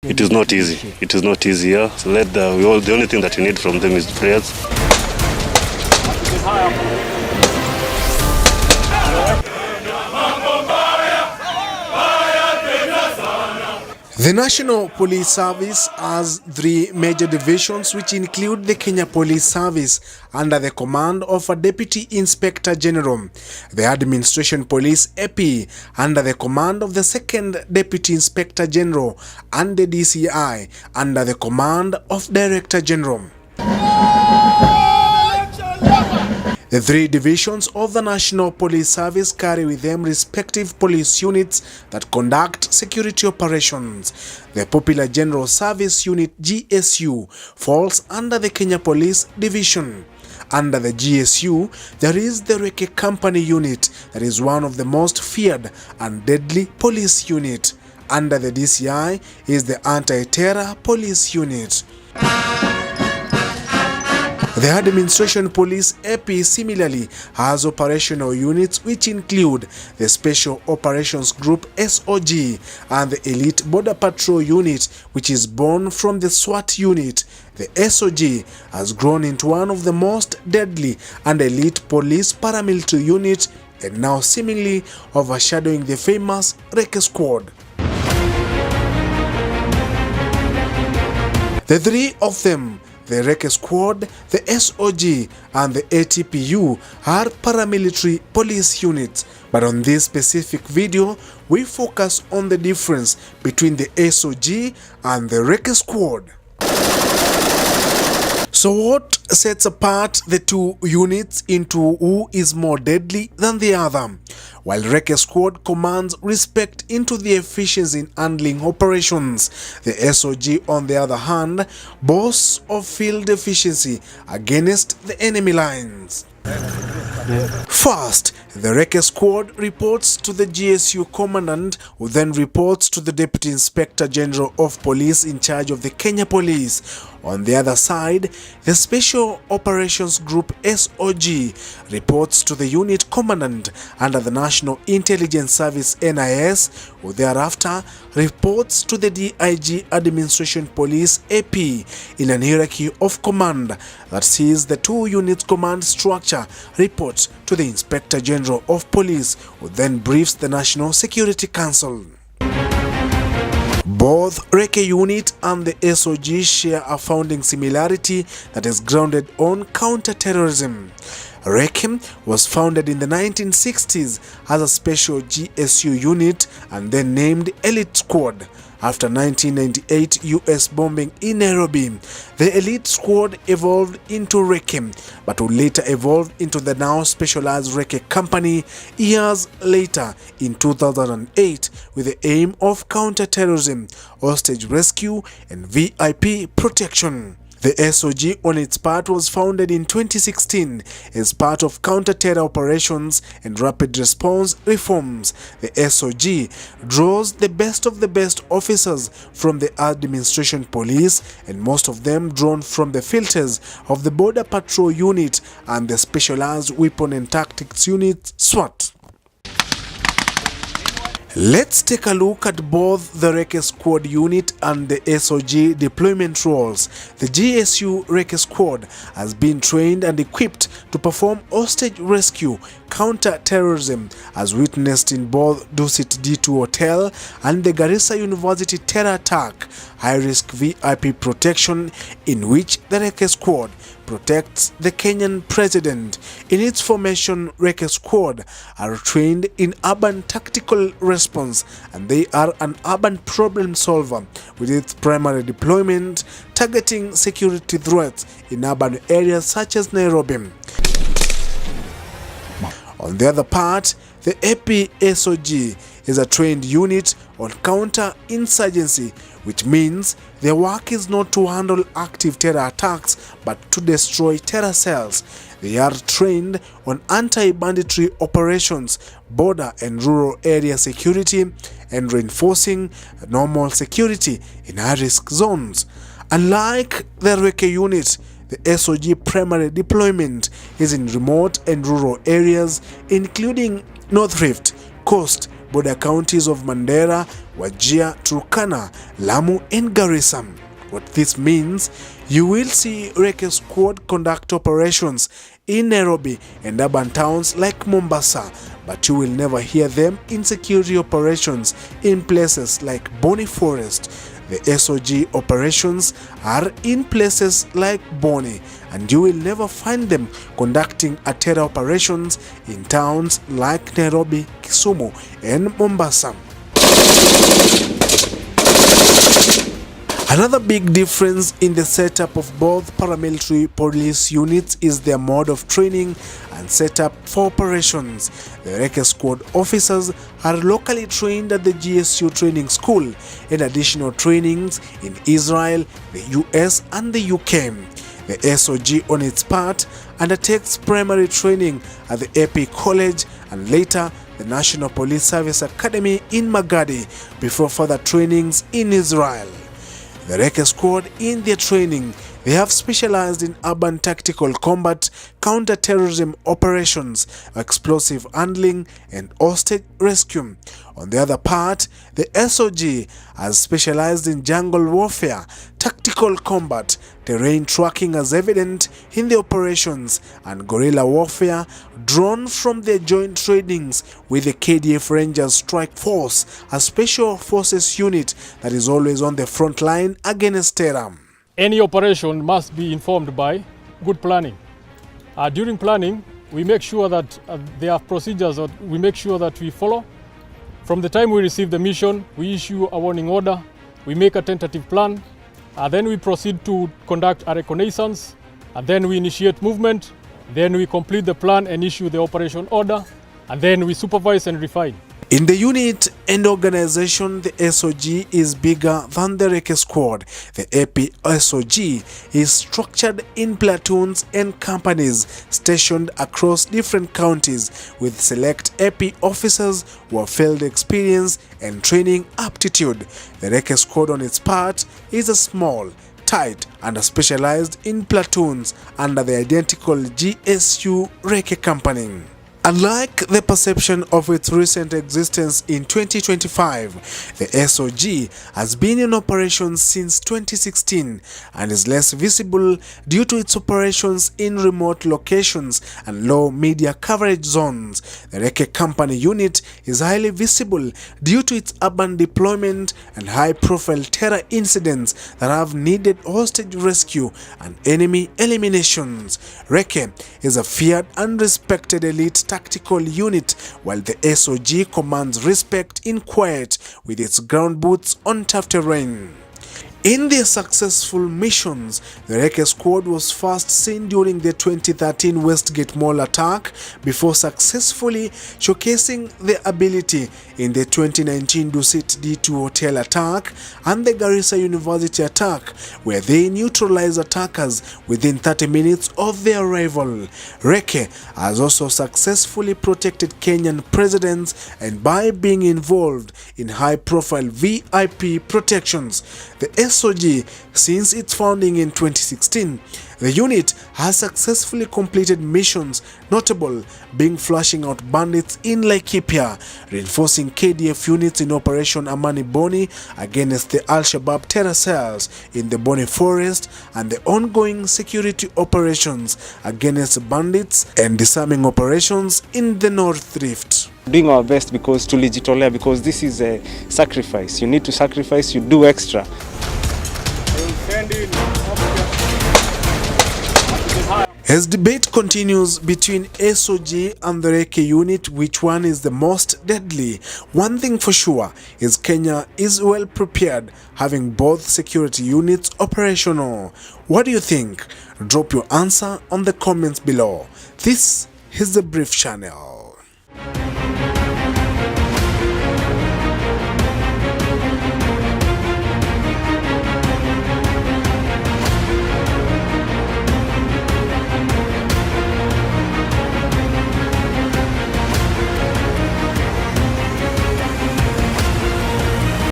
It is not easy. It is not easy. Yeah? So the only thing that you need from them is prayers. The National Police Service has three major divisions which include the Kenya Police Service under the command of a Deputy Inspector General, the Administration Police AP under the command of the Second Deputy Inspector General, and the DCI under the command of Director General. The three divisions of the National Police Service carry with them respective police units that conduct security operations. The Popular General Service Unit GSU falls under the Kenya Police Division. Under the GSU, there is the Reke Company Unit that is one of the most feared and deadly police unit. Under the DCI is the Anti-Terror Police Unit. The Administration Police AP similarly has operational units which include the Special Operations Group SOG and the Elite Border Patrol Unit, which is born from the SWAT unit. The SOG has grown into one of the most deadly and elite police paramilitary units and now seemingly overshadowing the famous Reke Squad. The three of them, the Reke Squad, the SOG, and the ATPU are paramilitary police units. But on this specific video, we focus on the difference between the SOG and the Reke Squad. So what sets apart the two units into who is more deadly than the other? While Reke Squad commands respect into the efficiency in handling operations, the SOG on the other hand boasts of field efficiency against the enemy lines. First, the Reke Squad reports to the GSU Commandant, who then reports to the Deputy Inspector General of Police in charge of the Kenya Police. On the other side, the Special Operations Group SOG reports to the Unit Commandant under the National Intelligence Service NIS, who thereafter reports to the DIG Administration Police AP in an hierarchy of command that sees the two units command structure report to the Inspector General of Police, who then briefs the National Security Council. Both Reke unit and the SOG share a founding similarity that is grounded on counter-terrorism. Reke was founded in the 1960s as a special GSU unit and then named Elite Squad. After 1998 US bombing in Nairobi, the Elite Squad evolved into Reke, but would later evolve into the now specialized Reke Company years later in 2008 with the aim of counter-terrorism, hostage rescue, and VIP protection. The SOG on its part was founded in 2016 as part of counter-terror operations and rapid response reforms. The SOG draws the best of the best officers from the Administration Police, and most of them drawn from the filters of the Border Patrol Unit and the Specialized Weapon and Tactics Unit SWAT. Let's take a look at both the Reke Squad unit and the SOG deployment roles. The GSU Reke Squad has been trained and equipped to perform hostage rescue, counter-terrorism, as witnessed in both Dusit D2 Hotel and the Garissa University terror attack, high-risk VIP protection in which the Reke Squad protects the Kenyan president. In its formation, Reke Squad are trained in urban tactical response, and they are an urban problem solver with its primary deployment targeting security threats in urban areas such as Nairobi. On the other part, the AP SOG is a trained unit on counter-insurgency, which means their work is not to handle active terror attacks but to destroy terror cells. They are trained on anti-banditry operations, border and rural area security, and reinforcing normal security in high-risk zones. Unlike the Reke unit, the SOG primary deployment is in remote and rural areas, including North Rift, Coast, border counties of Mandera, Wajir, Turkana, Lamu and Garissa. What this means, you will see Reke Squad conduct operations in Nairobi and urban towns like Mombasa, but you will never hear them in security operations in places like Boni Forest. The SOG operations are in places like Boni, and you will never find them conducting terror operations in towns like Nairobi, Kisumu and Mombasa. Another big difference in the setup of both paramilitary police units is their mode of training and setup for operations. The Reke Squad officers are locally trained at the GSU training school and additional trainings in Israel, the US and the UK. The SOG on its part undertakes primary training at the AP College and later the National Police Service Academy in Magadi before further trainings in Israel. The Reke Squad, in their training, they have specialized in urban tactical combat, counter-terrorism operations, explosive handling, and hostage rescue. On the other part, the SOG has specialized in jungle warfare, tactical combat, terrain tracking as evident in the operations, and guerrilla warfare drawn from their joint trainings with the KDF Rangers Strike Force, a special forces unit that is always on the front line against terror. Any operation must be informed by good planning. During planning, we make sure that there are procedures that we make sure that we follow. From the time we receive the mission, we issue a warning order, we make a tentative plan, then we proceed to conduct a reconnaissance, and then we initiate movement, then we complete the plan and issue the operation order, and then we supervise and refine. In the unit and organization, the SOG is bigger than the Reke Squad. The AP SOG is structured in platoons and companies stationed across different counties with select AP officers who have field experience and training aptitude. The Reke Squad on its part is a small, tight and specialized in platoons under the identical GSU Reke Company. Unlike the perception of its recent existence in 2025, the SOG has been in operation since 2016 and is less visible due to its operations in remote locations and low media coverage zones. The Reke Company unit is highly visible due to its urban deployment and high-profile terror incidents that have needed hostage rescue and enemy eliminations. Reke is a feared and respected elite tactical unit, while the SOG commands respect in quiet with its ground boots on tough terrain. In their successful missions, the Reke Squad was first seen during the 2013 Westgate Mall attack before successfully showcasing their ability in the 2019 Dusit D2 hotel attack and the Garissa University attack, where they neutralized attackers within 30 minutes of their arrival. Reke has also successfully protected Kenyan presidents and by being involved in high-profile VIP protections. The SOG, since its founding in 2016, the unit has successfully completed missions, notable being flushing out bandits in Laikipia, reinforcing KDF units in Operation Amani Boni against the Al-Shabaab terror cells in the Boni Forest, and the ongoing security operations against bandits and disarming operations in the North Rift. Doing our best because because this is a sacrifice. You need to sacrifice, you do extra. As debate continues between SOG and the Reke unit, which one is the most deadly, one thing for sure is Kenya is well prepared, having both security units operational. What do you think? Drop your answer on the comments below. This is The Brief Channel.